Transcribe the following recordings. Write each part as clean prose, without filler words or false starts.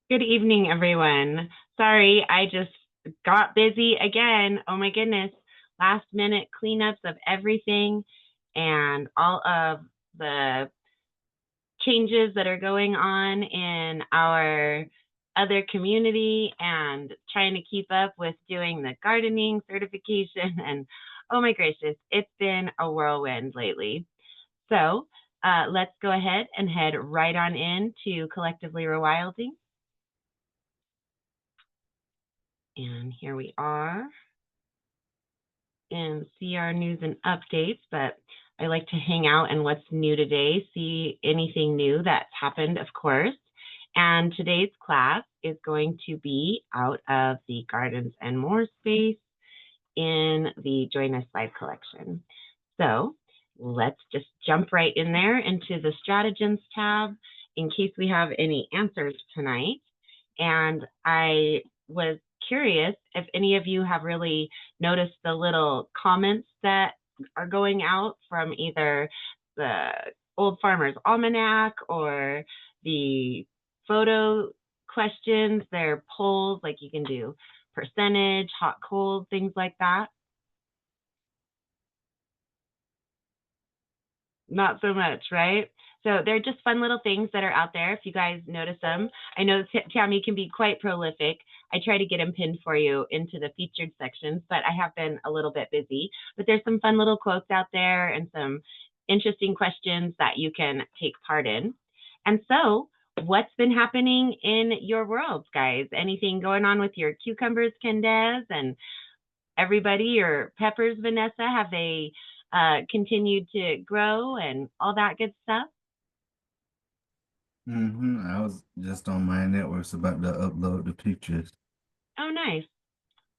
Good evening, everyone. Sorry, I just got busy again. Oh my goodness. Last minute cleanups of everything and all of the changes that are going on in our other community and trying to keep up with doing the gardening certification. And oh my gracious, it's been a whirlwind lately. So let's go ahead and head right on in to Collectively Rewilding. And here we are and see our news and updates, but I like to hang out and what's new today, see anything new that's happened, of course. And today's class is going to be out of the Gardens and More space in the Join Us Live collection. So let's just jump right in there into the Stratagems tab in case we have any answers tonight. And I was curious if any of you have really noticed the little comments that are going out from either the Old Farmer's Almanac or the photo questions, their polls, like you can do percentage, hot, cold, things like that. Not so much, right? So they're just fun little things that are out there if you guys notice them. I know Tammy can be quite prolific. I try to get them pinned for you into the featured sections, but I have been a little bit busy. But there's some fun little quotes out there and some interesting questions that you can take part in. And so, what's been happening in your world, guys? Anything going on with your cucumbers, Kendez, and everybody, your peppers, Vanessa? Have they continued to grow and all that good stuff? I was just on my networks about to upload the pictures. Oh, nice.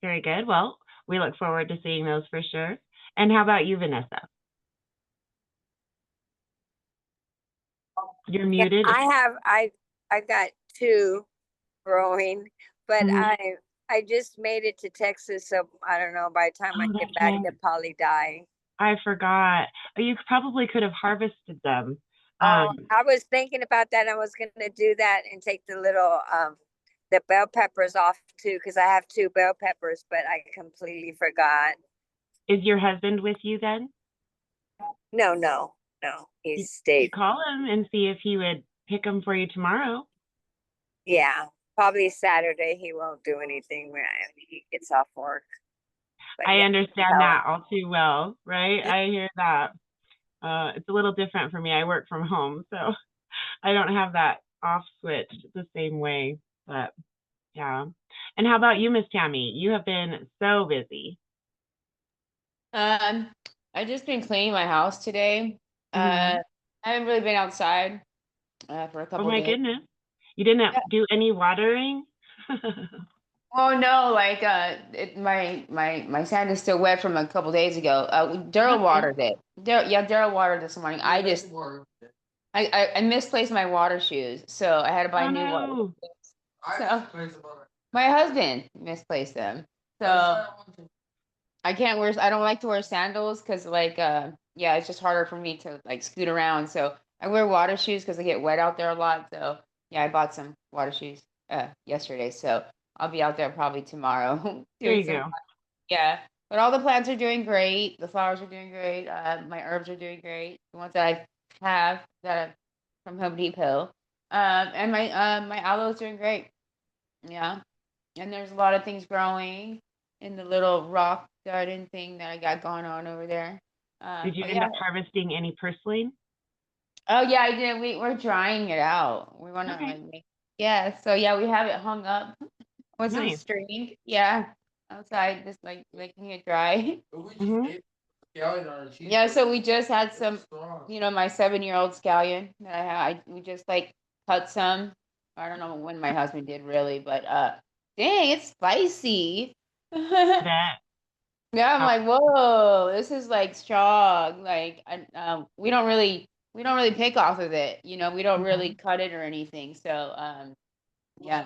Very good. Well, we look forward to seeing those for sure. And how about you, Vanessa? You're Yeah, muted. I got two growing, but Mhm. I just made it to Texas, so I don't know, by the time I Oh, get that's back right. they'll probably die. I forgot. You probably could have harvested them. Oh, Um, I was thinking about that. I was gonna do that and take the bell peppers off too, because I have two bell peppers, but I completely forgot. is your husband with you then? No, no, no. He You stayed. call him and see if he would pick them for you tomorrow. Yeah, probably Saturday he won't do anything when he gets off work. But I yeah, understand tell that all too well, right? him. I hear that. It's a little different for me. I work from home, so I don't have that off switch the same way. But yeah. And how about you, Miss Tammy? You have been so busy. Um, I just been cleaning my house today. Hmm. I haven't really been outside for a Oh couple my days. goodness. You didn't Yeah. do any watering? Oh no, like my sand is still wet from a couple days ago. Daryl Okay. watered it. Daryl watered this morning. I misplaced my water shoes, so I had to buy Oh new water no. shoes. So my husband misplaced them. So I don't like to wear sandals because yeah, it's just harder for me to like scoot around. So I wear water shoes because I get wet out there a lot. So yeah, I bought some water shoes yesterday. So I'll be out there probably tomorrow There doing you some. go. Yeah, but all the plants are doing great. The flowers are doing great. My herbs are doing great. The ones that I have that are from Home Depot. And my aloe is doing great. Yeah, and there's a lot of things growing in the little rock garden thing that I got going on over there. Did you But end yeah. up harvesting any purslane? Oh yeah, I did. We're drying it out. We want to Okay. like make. Yeah, so yeah, we have it hung up with some Nice. string. Yeah, outside, just like making it dry. Hmm. Yeah, so we just had some, my 7-year-old scallion that I had. We just like cut some. I don't know when my husband did really, but dang, it's spicy. That. Yeah, I'm How, like, whoa, this is like strong. Like, we don't really pick off of it. We don't really mhm. cut it or anything. So, yeah,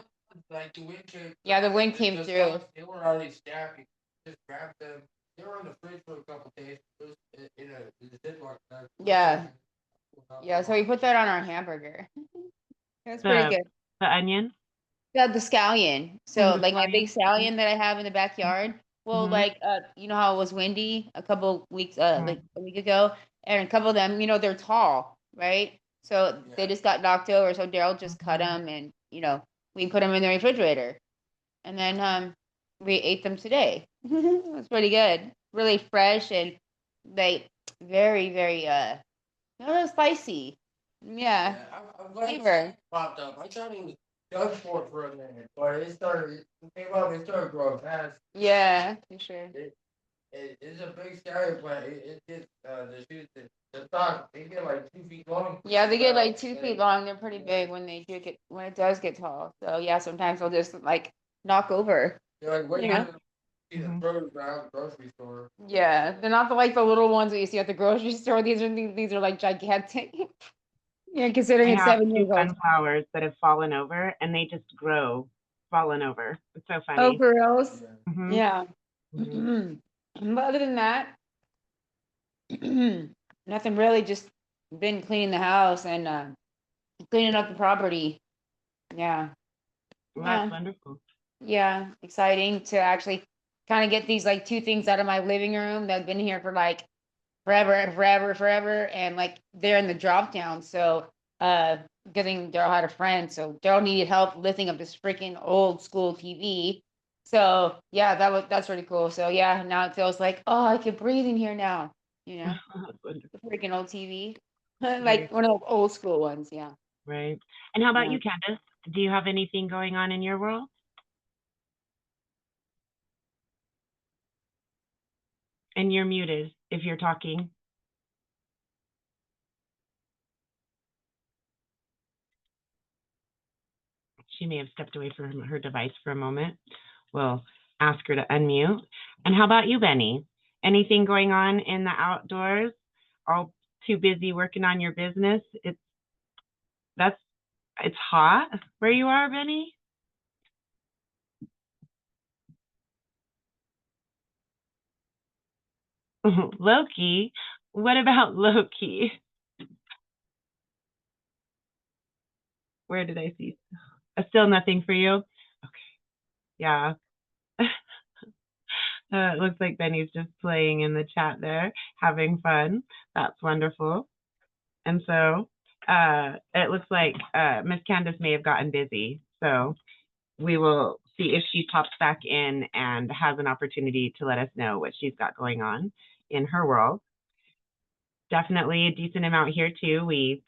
yeah, the wind came through. They were already stacked. Just grab them. They were in the fridge for a couple days. It was in a Ziploc bag. Yeah, yeah. So we put that on our hamburger. It was pretty the good. the onion? Yeah, the scallion. Oh, So the like my big scallion. scallion that I have in the backyard. Well, Mhm. like you know how it was windy a couple weeks Mhm. like a week ago, and a couple of them, they're tall, right? So they Yeah. just got knocked over. So Daryl just cut Mhm. them, and we put them in the refrigerator, and then we ate them today. It was pretty good, really fresh and like very very a little spicy. Yeah, Yeah, I'm glad flavor. it popped up. I thought he was done for a minute, but it came up, it started growing fast. Yeah, for sure. It's a big scary plant. It gets the shoots, the stalk, they get like 2 feet long. Yeah, they get like 2 feet And long. They're pretty big when it does get tall. So yeah, sometimes they'll just like knock over. they're like way You know? bigger than you see the Mhm. produce around the grocery store. Yeah, they're not like the little ones that you see at the grocery store. These are like gigantic. Yeah, I considering it's have 7 two years old. sunflowers that have fallen over, and they just grow, fallen over. It's so Oh, funny. for reals? Yeah. Mhm. Yeah. Mhm. But other than that, nothing really. Just been cleaning the house and cleaning up the property. Yeah. Well, that's Yeah. wonderful. Yeah, exciting to actually kind of get these like two things out of my living room that have been here for like forever and forever, forever, and like they're in the drop down. So getting Daryl had a friend, so Daryl needed help lifting up this freaking old school TV. So yeah, that's really cool. So yeah, now it feels like, oh, I can breathe in here now, you know, That's wonderful. the freaking old TV. Very Like one of those old school ones, yeah. right. And how about Yeah. you, Candace? Do you have anything going on in your world? And you're muted if you're talking. She may have stepped away from her device for a moment. We'll ask her to unmute. And how about you, Benny? Anything going on in the outdoors? All too busy working on your business? That's it's hot where you are, Benny? Loki? What about Loki? Where did I see? Still nothing for you? Okay. Yeah. It looks like Benny's just playing in the chat there, having fun. That's wonderful. And so it looks like Miss Candace may have gotten busy. So we will see if she pops back in and has an opportunity to let us know what she's got going on in her world. Definitely a decent amount here too. We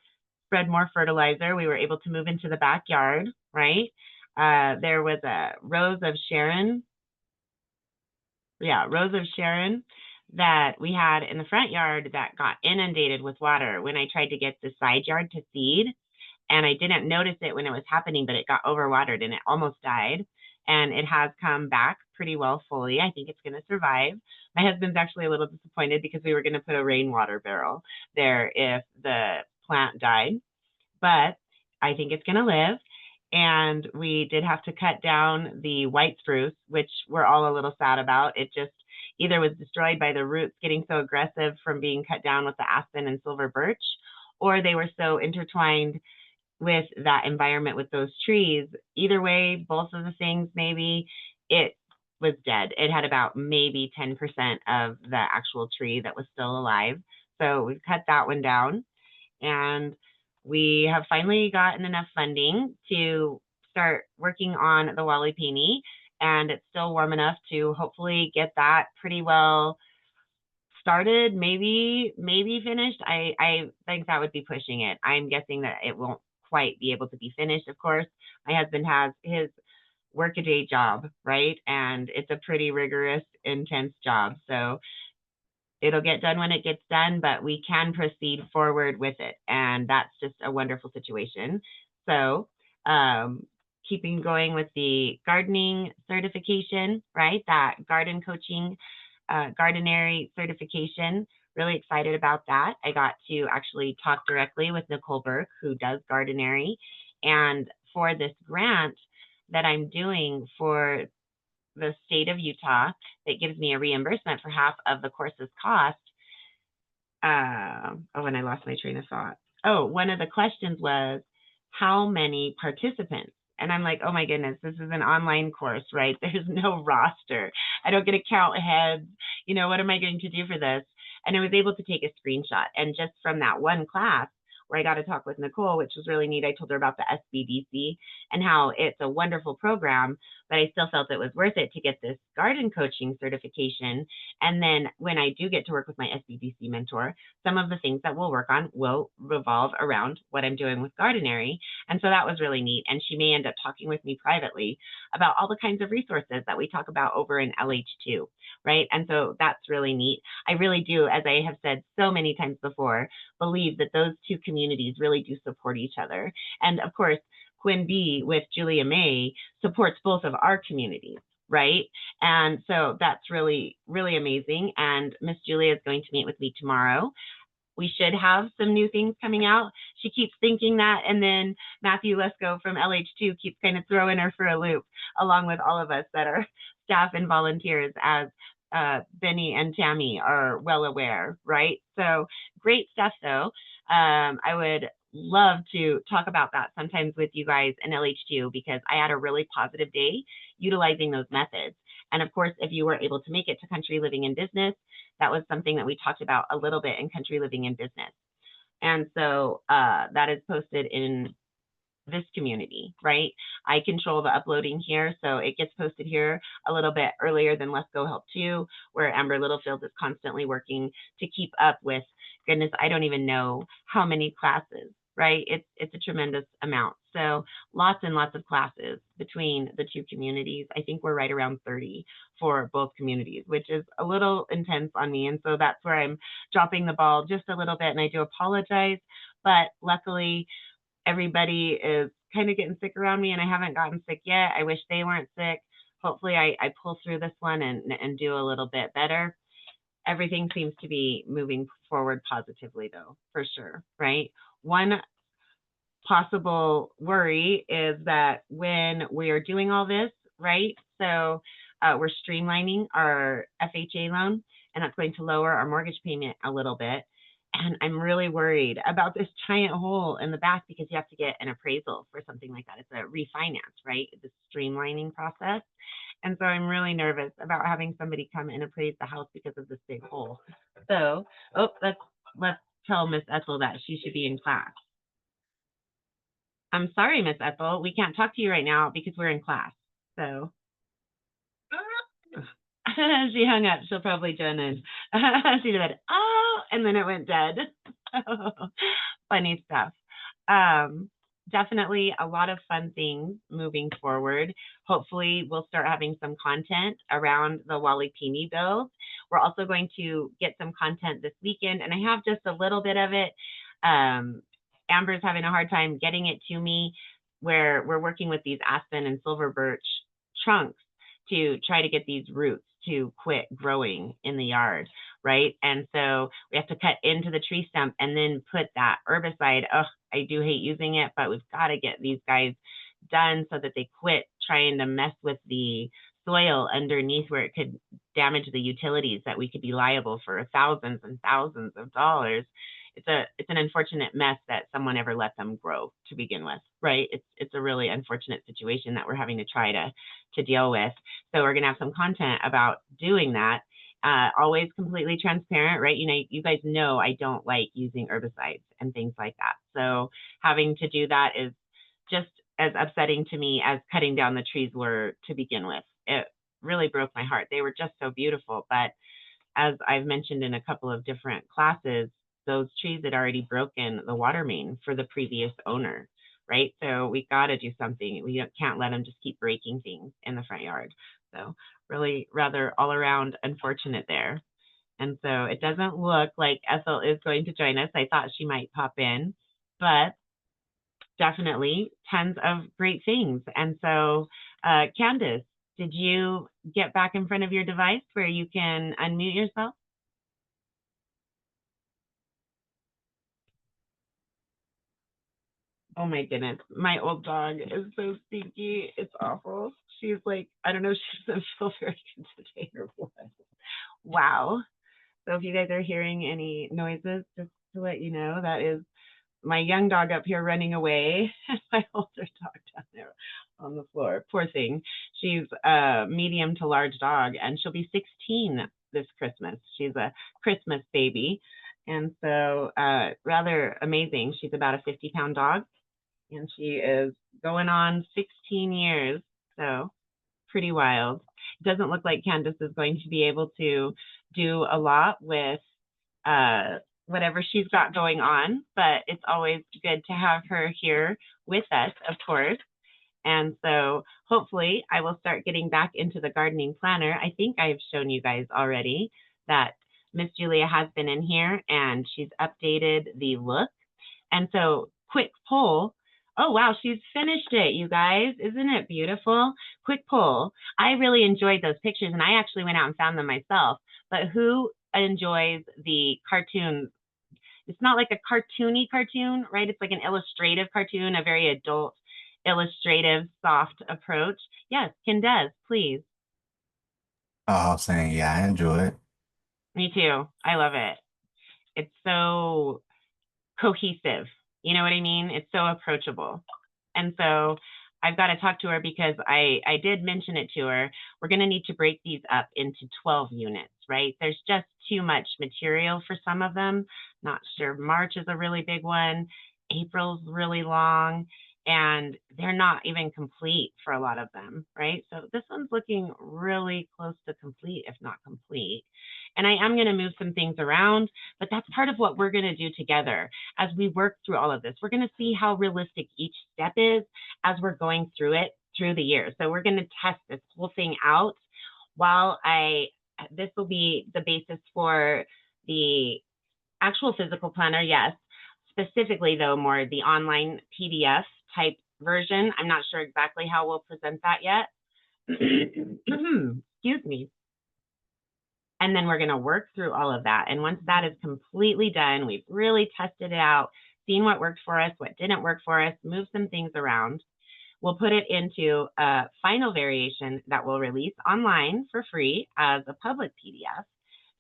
spread more fertilizer. We were able to move into the backyard, right? There was a Rose of Sharon. Yeah, Rose of Sharon that we had in the front yard that got inundated with water when I tried to get the side yard to seed. And I didn't notice it when it was happening, but it got overwatered and it almost died. And it has come back pretty well fully. I think it's going to survive. My husband's actually a little disappointed because we were going to put a rainwater barrel there if the plant died, but I think it's going to live. And we did have to cut down the white spruce, which we're all a little sad about. It just either was destroyed by the roots getting so aggressive from being cut down with the aspen and silver birch, or they were so intertwined with that environment with those trees. Either way, both of the things, maybe it was dead. It had about maybe 10% of the actual tree that was still alive. So we've cut that one down. And we have finally gotten enough funding to start working on the Wally Peony. And it's still warm enough to hopefully get that pretty well started, maybe finished. I think that would be pushing it. I'm guessing that it won't quite be able to be finished. Of course, my husband has his workaday job, right? And it's a pretty rigorous, intense job. So it'll get done when it gets done, but we can proceed forward with it. And that's just a wonderful situation. So keeping going with the gardening certification, right? That garden coaching, gardenary certification. Really excited about that. I got to actually talk directly with Nicole Burke, who does gardenary. And for this grant that I'm doing for the state of Utah that gives me a reimbursement for half of the course's cost. And I lost my train of thought. Oh, one of the questions was how many participants? And I'm like, oh my goodness, this is an online course, right? There's no roster. I don't get to count heads. You know, what am I going to do for this? And I was able to take a screenshot. And just from that one class where I got to talk with Nicole, which was really neat, I told her about the SBDC and how it's a wonderful program, but I still felt it was worth it to get this garden coaching certification. And then when I do get to work with my SBDC mentor, some of the things that we'll work on will revolve around what I'm doing with Gardenary. And so that was really neat. And she may end up talking with me privately about all the kinds of resources that we talk about over in LH2, right? And so that's really neat. I really do, as I have said so many times before, believe that those two communities really do support each other. And of course, Quinn B with Julia May supports both of our communities, right? And so that's really, really amazing. And Miss Julia is going to meet with me tomorrow. We should have some new things coming out. She keeps thinking that, and then Matthew Lesko from LH2 keeps kind of throwing her for a loop, along with all of us that are staff and volunteers, as Benny and Tammy are well aware, right? So great stuff, though. I would love to talk about that sometimes with you guys in LH2, because I had a really positive day utilizing those methods. And of course, if you were able to make it to Country Living in Business, that was something that we talked about a little bit in Country Living in Business. And so that is posted in this community, right? I control the uploading here, so it gets posted here a little bit earlier than Let's Go Help 2, where Amber Littlefield is constantly working to keep up with, goodness, I don't even know how many classes, right? It's a tremendous amount. So lots and lots of classes between the two communities. I think we're right around 30 for both communities, which is a little intense on me. And so that's where I'm dropping the ball just a little bit, and I do apologize, but luckily everybody is kind of getting sick around me, and I haven't gotten sick yet. I wish they weren't sick. Hopefully I pull through this one and do a little bit better. Everything seems to be moving forward positively, though, for sure, right? One possible worry is that when we are doing all this, right? So we're streamlining our FHA loan, and that's going to lower our mortgage payment a little bit. And I'm really worried about this giant hole in the back, because you have to get an appraisal for something like that. It's a refinance, right? The streamlining process. And so I'm really nervous about having somebody come and appraise the house because of this big hole. So, let's tell Miss Ethel that she should be in class. I'm sorry, Miss Ethel, we can't talk to you right now because we're in class. So she hung up. She'll probably join in. She did, oh, and then it went dead. Funny stuff. Definitely a lot of fun things moving forward. Hopefully we'll start having some content around the Walipini bills. We're also going to get some content this weekend, and I have just a little bit of it. Amber's having a hard time getting it to me, where we're working with these aspen and silver birch trunks to try to get these roots to quit growing in the yard, right? And so we have to cut into the tree stump and then put that herbicide. Oh, I do hate using it, but we've got to get these guys done so that they quit trying to mess with the soil underneath, where it could damage the utilities that we could be liable for thousands and thousands of dollars. It's an unfortunate mess that someone ever let them grow to begin with, right? It's a really unfortunate situation that we're having to try to deal with. So we're going to have some content about doing that. Always completely transparent, right? You know, you guys know I don't like using herbicides and things like that. So having to do that is just as upsetting to me as cutting down the trees were to begin with. It really broke my heart. They were just so beautiful. But as I've mentioned in a couple of different classes, those trees had already broken the water main for the previous owner, right? So we got to do something. We can't let them just keep breaking things in the front yard. So really rather all around unfortunate there. And so it doesn't look like Ethel is going to join us. I thought she might pop in, but definitely tons of great things. And so Candace, did you get back in front of your device where you can unmute yourself? Oh my goodness, my old dog is so stinky. It's awful. She's like, I don't know, she doesn't feel very good today or what. Wow. So if you guys are hearing any noises, just to let you know, that is my young dog up here running away and my older dog down there. poor thing. She's a medium to large dog, and she'll be 16 this Christmas. She's a Christmas baby. And so rather amazing. She's about a 50-pound dog, and she is going on 16 years. So pretty wild. It doesn't look like Candace is going to be able to do a lot with whatever she's got going on, but it's always good to have her here with us, of course. And so hopefully I will start getting back into the gardening planner. I think I've shown you guys already that Miss Julia has been in here and she's updated the look. And so quick poll. Oh, wow, she's finished it, you guys. Isn't it beautiful? Quick poll. I really enjoyed those pictures, and I actually went out and found them myself. But who enjoys the cartoons? It's not like a cartoony cartoon, right? It's like an illustrative cartoon, a very adult, illustrative, soft approach. Yes, Candace, please. Oh, I was saying, yeah, I enjoy it. Me too. I love it. It's so cohesive. You know what I mean? It's so approachable. And so I've got to talk to her because I did mention it to her. We're going to need to break these up into 12 units, right? There's just too much material for some of them. Not sure. March is a really big one. April's really long. And they're not even complete for a lot of them, right? So this one's looking really close to complete, if not complete. And I am going to move some things around, but that's part of what we're going to do together as we work through all of this. We're going to see how realistic each step is as we're going through it through the year. So we're going to test this whole thing out while this will be the basis for the actual physical planner, yes. Specifically, though, more the online PDF type version. I'm not sure exactly how we'll present that yet. Excuse me. And then we're going to work through all of that. And once that is completely done, we've really tested it out, seen what worked for us, what didn't work for us, move some things around. We'll put it into a final variation that we'll release online for free as a public PDF.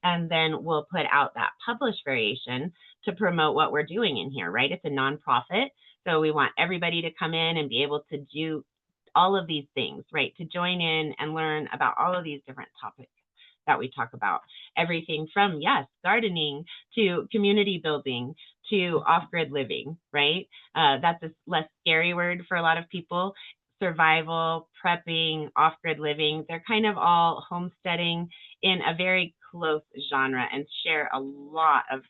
And then we'll put out that published variation to promote what we're doing in here, right? It's a nonprofit. So we want everybody to come in and be able to do all of these things, right? To join in and learn about all of these different topics that we talk about. Everything from, yes, gardening to community building to off-grid living, right? That's a less scary word for a lot of people. Survival, prepping, off-grid living, they're kind of all homesteading in a very close genre and share a lot of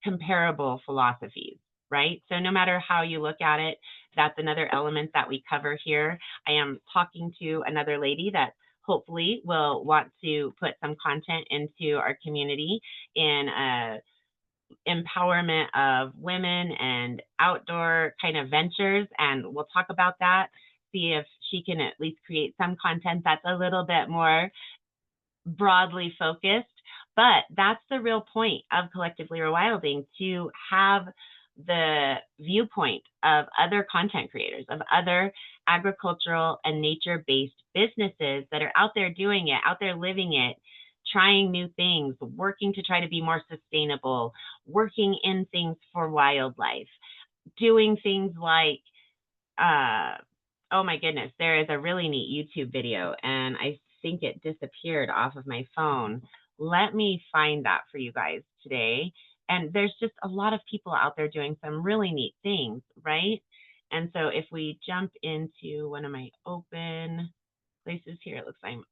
comparable philosophies, right? So no matter how you look at it, that's another element that we cover here. I am talking to another lady that hopefully will want to put some content into our community in empowerment of women and outdoor kind of ventures. And we'll talk about that, see if she can at least create some content that's a little bit more broadly focused. But that's the real point of Collectively Rewilding, to have the viewpoint of other content creators, of other agricultural and nature-based businesses that are out there doing it, out there living it, trying new things, working to try to be more sustainable, working in things for wildlife, doing things like, oh my goodness, there is a really neat YouTube video, and I think it disappeared off of my phone. Let me find that for you guys today. And there's just a lot of people out there doing some really neat things, right? And so if we jump into one of my open places here, it looks like I'm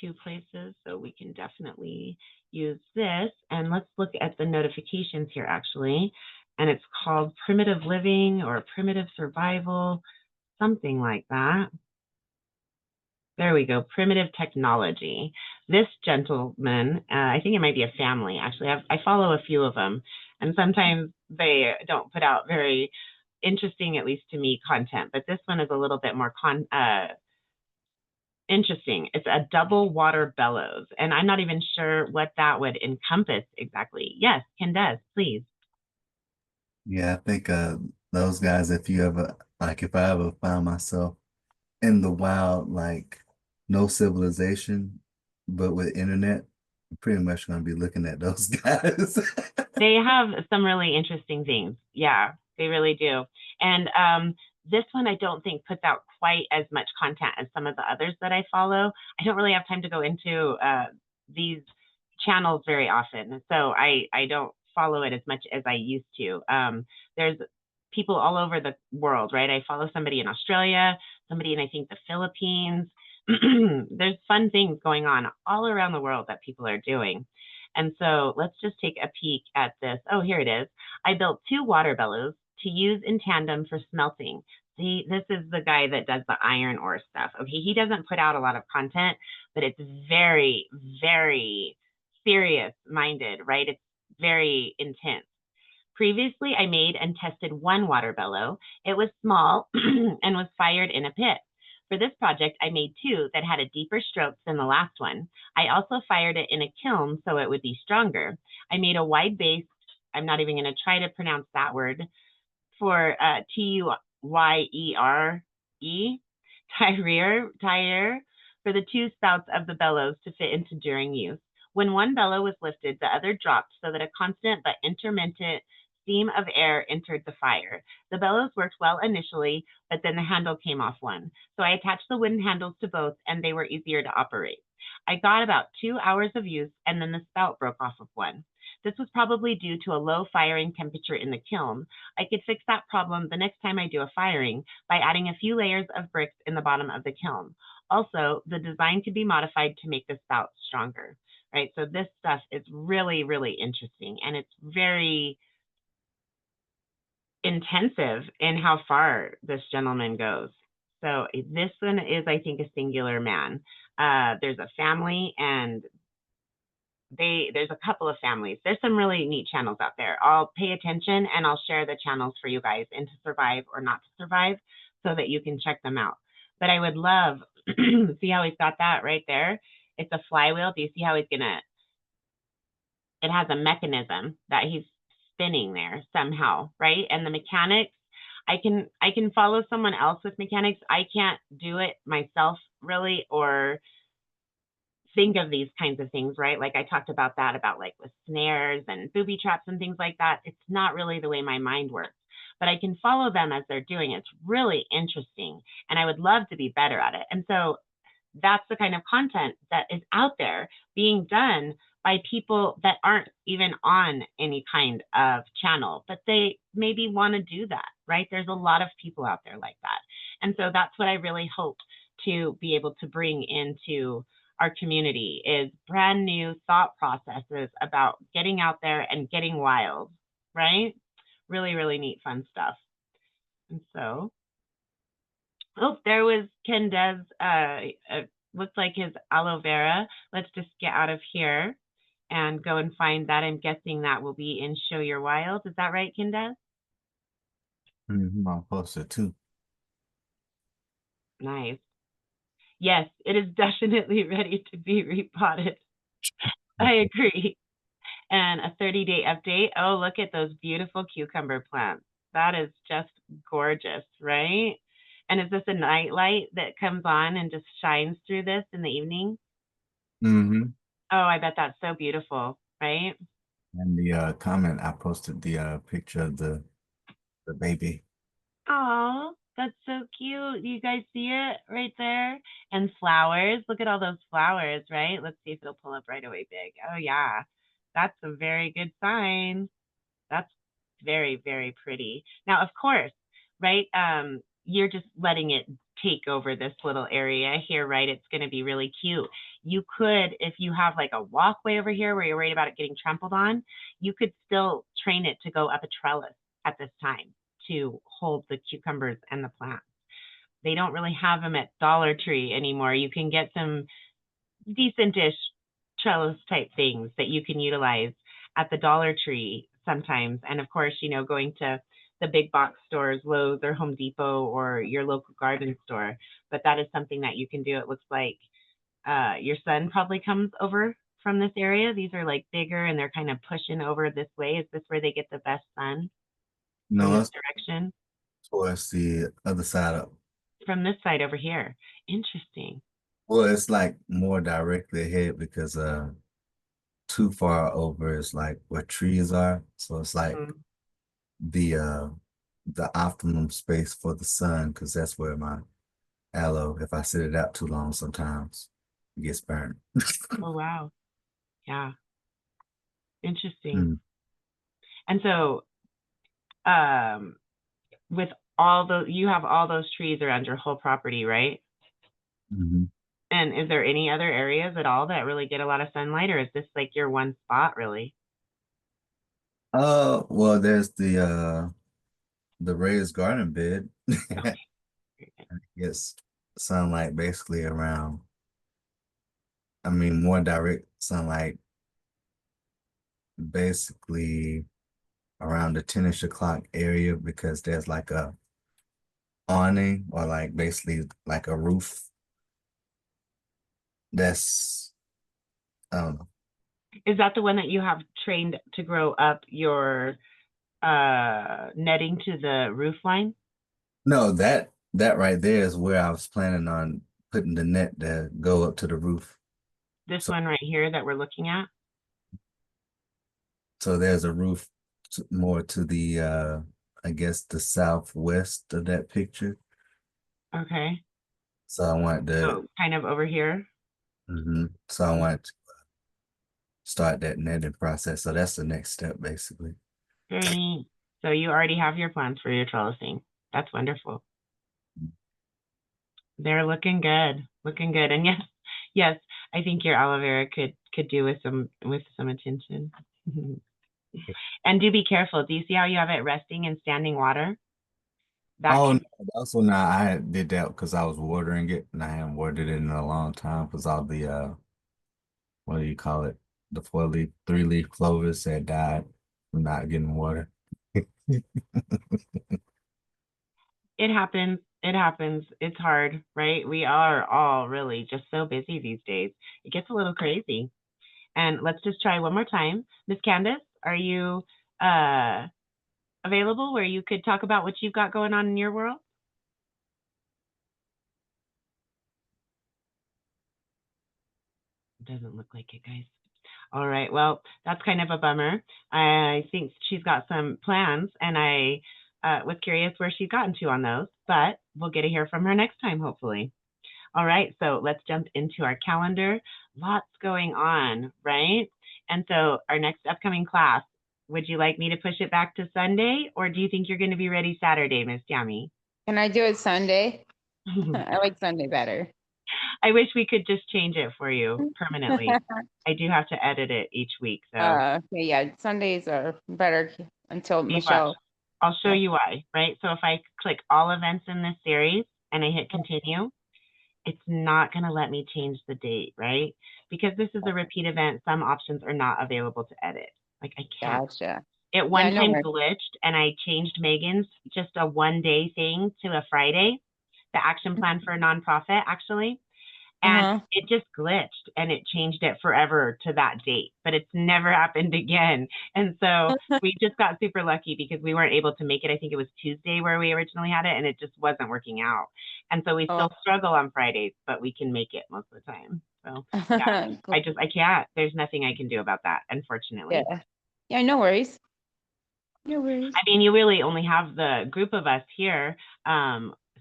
2 places, so we can definitely use this. And let's look at the notifications here actually. And it's called Primitive Living or Primitive Survival, something like that. There we go, Primitive Technology. This gentleman, I think it might be a family, actually. I follow a few of them, and sometimes they don't put out very interesting, at least to me, content, but this one is a little bit more interesting. It's a double water bellows, and I'm not even sure what that would encompass exactly. Yes, Candace, please. Yeah, I think those guys, if you ever, like if I ever found myself in the wild, like no civilization, but with internet, I'm pretty much going to be looking at those guys. They have some really interesting things. Yeah, they really do. And This one I don't think puts out quite as much content as some of the others that I follow. I don't really have time to go into these channels very often, so I don't follow it as much as I used to. There's people all over the world, right? I follow somebody in Australia, somebody in I think the Philippines. There's fun things going on all around the world that people are doing. And so let's just take a peek at this. Oh, here it is. I built 2 water bellows to use in tandem for smelting. See, this is the guy that does the iron ore stuff. Okay, he doesn't put out a lot of content, but it's very, very serious minded, right? It's very intense. Previously, I made and tested 1 water bellow. It was small and was fired in a pit. For this project, I made 2 that had a deeper stroke than the last one. I also fired it in a kiln so it would be stronger. I made a wide base, I'm not even going to try to pronounce that word, for T-U-Y-E-R-E, tire, for the 2 spouts of the bellows to fit into during use. When one bellow was lifted, the other dropped so that a constant but intermittent stream of air entered the fire. The bellows worked well initially, but then the handle came off one. So I attached the wooden handles to both and they were easier to operate. I got about 2 hours of use and then the spout broke off of one. This was probably due to a low firing temperature in the kiln. I could fix that problem the next time I do a firing by adding a few layers of bricks in the bottom of the kiln. Also, the design could be modified to make the spout stronger, right? So this stuff is really, really interesting and it's very intensive in how far this gentleman goes. So this one is, I think, a singular man. There's a family and there's a couple of families. There's some really neat channels out there. I'll pay attention and I'll share the channels for you guys in To Survive or Not to Survive so that you can check them out. But I would love, see how he's got that right there? It's a flywheel. Do you see how he's gonna, it has a mechanism that he's spinning there somehow, right? And the mechanics, I can follow someone else with mechanics. I can't do it myself really, or think of these kinds of things, right? Like I talked about that, about like with snares and booby traps and things like that. It's not really the way my mind works, but I can follow them as they're doing it. It's really interesting and I would love to be better at it. And so that's the kind of content that is out there being done by people that aren't even on any kind of channel, but they maybe want to do that, right? There's a lot of people out there like that. And so that's what I really hope to be able to bring into our community is brand new thought processes about getting out there and getting wild, right? Really, really neat, fun stuff. And so, oh, there was Ken Des, looks like his aloe vera. Let's just get out of here and go and find that. I'm guessing that will be in Show Your Wild. Is that right, Ken Des? I'll post it too. Nice. Yes, it is definitely ready to be repotted. I agree. And a 30-day update. Oh, look at those beautiful cucumber plants. That is just gorgeous, right? And is this a night light that comes on and just shines through this in the evening? Mm-hmm. Oh, I bet that's so beautiful, right? And the comment, I posted the picture of the baby. Oh, that's so cute. You guys see it right there? And flowers. Look at all those flowers, right? Let's see if it'll pull up right away big. Oh, yeah. That's a very good sign. That's very, very pretty. Now, of course, right? You're just letting it take over this little area here, right? It's going to be really cute. You could, if you have like a walkway over here where you're worried about it getting trampled on, you could still train it to go up a trellis at this time to hold the cucumbers and the plants. They don't really have them at Dollar Tree anymore. You can get some decentish trellis type things that you can utilize at the Dollar Tree sometimes. And of course, you know, going to the big box stores, Lowe's or Home Depot or your local garden store. But that is something that you can do. It looks like your son probably comes over from this area. These are like bigger and they're kind of pushing over this way. Is this where they get the best sun? No, From this that's direction? towards the other side of. From this side over here. Interesting. Well, it's like more directly ahead because too far over is like where trees are. So it's like Mhm. the the optimum space for the sun, because that's where my aloe, if I sit it out too long, sometimes it gets burned. Oh, wow. Yeah. Interesting. Mm. And so, with all the, you have all those trees around your whole property, right? Mhm. And is there any other areas at all that really get a lot of sunlight, or is this like your one spot really? Well, there's the raised garden bed. Okay. Very good. Gets sunlight basically around, I mean, more direct sunlight basically around the 10ish o'clock area because there's like a awning or like basically like a roof that's I don't know. Is that the one that you have trained to grow up your netting to the roof line? No, that right there is where I was planning on putting the net to go up to the roof. This So one right here that we're looking at? so there's a roof more to the I guess the southwest of that picture. Okay. So I want to So kind of over here. so I want to start that netting process. So that's the next step basically. Very neat. So you already have your plans for your trellising. That's wonderful. They're looking good. Looking good. And yes, yes, I think your aloe vera could do with some attention. And do be careful. Do you see how you have it resting in standing water? That Oh, can, no, also now I did that because I was watering it and I haven't watered it in a long time because all the what do you call it? The 4-leaf, 3-leaf clovers had died from not getting water. it happens. It happens. It's hard, right? We are all really just so busy these days. It gets a little crazy. And let's just try one more time. Miss Candace, are you available where you could talk about what you've got going on in your world? Doesn't look like it, guys. All right. Well, that's kind of a bummer. I think she's got some plans, and I was curious where she's gotten to on those, but we'll get to hear from her next time, hopefully. All right. So let's jump into our calendar. Lots going on, right? And so our next upcoming class, would you like me to push it back to Sunday, or do you think you're going to be ready Saturday, Miss Tammy? Can I do it Sunday? I like Sunday better. I wish we could just change it for you permanently. I do have to edit it each week, so Okay, yeah, Sundays are better until you watch. Michelle. I'll show Yeah. you why, right? So if I click all events in this series and I hit continue, it's not going to let me change the date, right? Because this is a repeat event, some options are not available to edit. Like I can't. Gotcha. It one no time worries. glitched and I changed Megan's just a 1-day thing to a Friday, the action plan for a nonprofit actually. And it just glitched and it changed it forever to that date, but it's never happened again. And so we just got super lucky because we weren't able to make it. I think it was Tuesday where we originally had it and it just wasn't working out. And so we still struggle on Fridays, but we can make it most of the time. So yeah, Cool. I can't. There's nothing I can do about that, unfortunately. Yeah, no worries. No worries. I mean, you really only have the group of us here.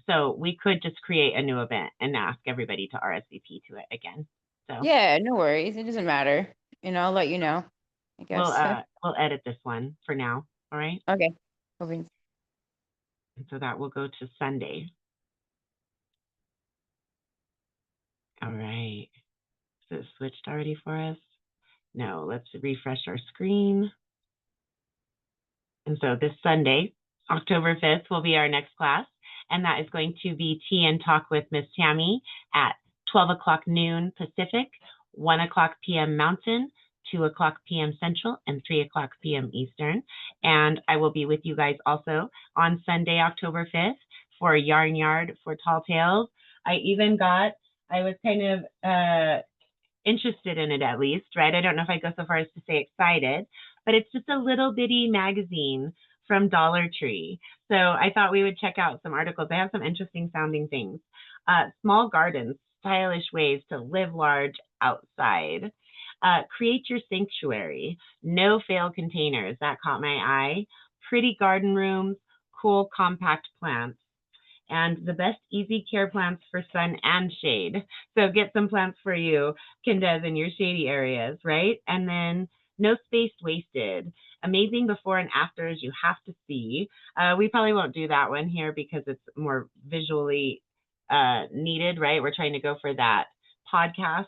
So we could just create a new event and ask everybody to RSVP to it again. So Yeah, no worries. It doesn't matter. I'll let you know, I guess. we'll edit this one for now. All right. Okay. Moving. And so that will go to Sunday. All right. So it switched already for us. No, let's refresh our screen. And so this Sunday, October 5th, will be our next class. And that is going to be Tea and Talk with Miss Tammy at 12 o'clock noon Pacific, 1 o'clock p.m. Mountain, 2 o'clock p.m. Central, and 3 o'clock p.m. Eastern. And I will be with you guys also on Sunday, October 5th for Yarn Yard for Tall Tales. I was kind of interested in it at least, right? I don't know if I go so far as to say excited, but it's just a little bitty magazine from Dollar Tree. So I thought we would check out some articles. They have some interesting sounding things. Small gardens, stylish ways to live large outside. Create your sanctuary. No fail containers. That caught my eye. Pretty garden rooms. cool, compact plants. And the best easy care plants for sun and shade. So get some plants for you, Candace, in your shady areas, right? And then no space wasted. Amazing before and afters you have to see. We probably won't do that one here because it's more visually needed, right? We're trying to go for that podcast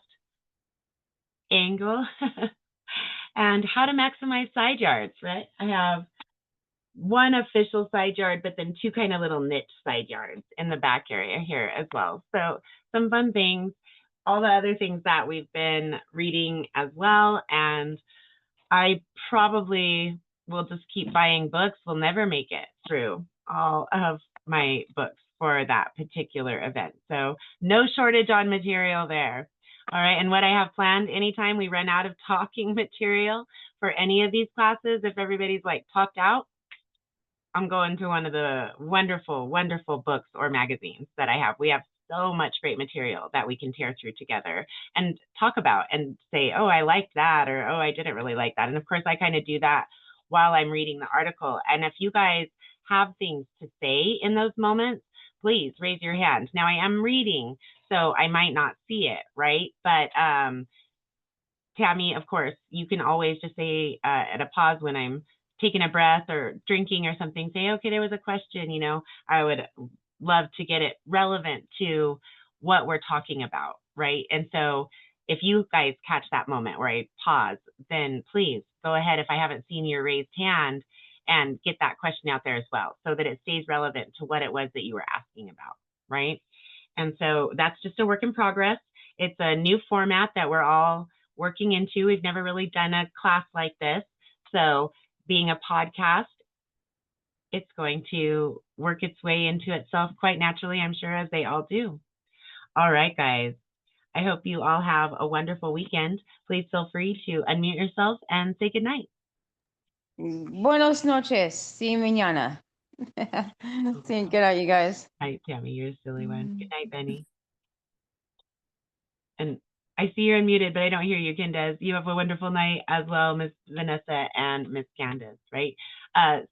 angle. And how to maximize side yards, right? I have one official side yard, but then two kind of little niche side yards in the back area here as well. So some fun things, all the other things that we've been reading as well. And I probably will just keep buying books. We'll never make it through all of my books for that particular event. So no shortage on material there. All right, and what I have planned, anytime we run out of talking material for any of these classes, if everybody's like talked out, I'm going to one of the wonderful, wonderful books or magazines that I have. We have so much great material that we can tear through together and talk about and say, oh, I liked that, or oh, I didn't really like that. And of course, I kind of do that while I'm reading the article. And if you guys have things to say in those moments, please raise your hand. Now, I am reading, so I might not see it, right? But Tammy, of course, you can always just say at a pause when I'm taking a breath or drinking or something, say, okay, there was a question, you know, I would love to get it relevant to what we're talking about, right? And so if you guys catch that moment where I pause, then please go ahead, if I haven't seen your raised hand, and get that question out there as well so that it stays relevant to what it was that you were asking about, right? And so that's just a work in progress. It's a new format that we're all working into. We've never really done a class like this. So being a podcast, it's going to work its way into itself quite naturally, I'm sure, as they all do. All right, guys. I hope you all have a wonderful weekend. Please feel free to unmute yourself and say goodnight. Buenos noches. See you mañana. See you. Good night, you guys. Hi, Tammy, you're a silly one. Good night, Benny. And I see you're unmuted, but I don't hear you, Candace. You have a wonderful night as well, Miss Vanessa and Miss Candace, right?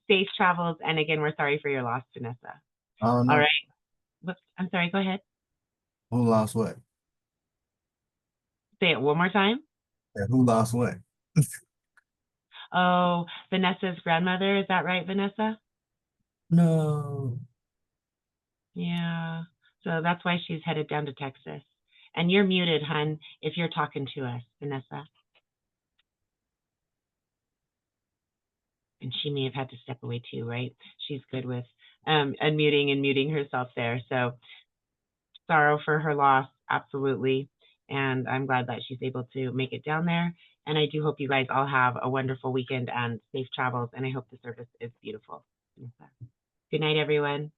Safe travels. And again, we're sorry for your loss, Vanessa. Oh, no. All right. Whoops, I'm sorry. Go ahead. Who lost what? Say it one more time. Yeah, who lost what? Oh, Vanessa's grandmother. Is that right, Vanessa? No. Yeah. So that's why she's headed down to Texas. And you're muted, hun, if you're talking to us, Vanessa. And she may have had to step away too, right? She's good with unmuting and muting herself there. So sorrow for her loss, absolutely. And I'm glad that she's able to make it down there. And I do hope you guys all have a wonderful weekend and safe travels. And I hope the service is beautiful. Good night, everyone.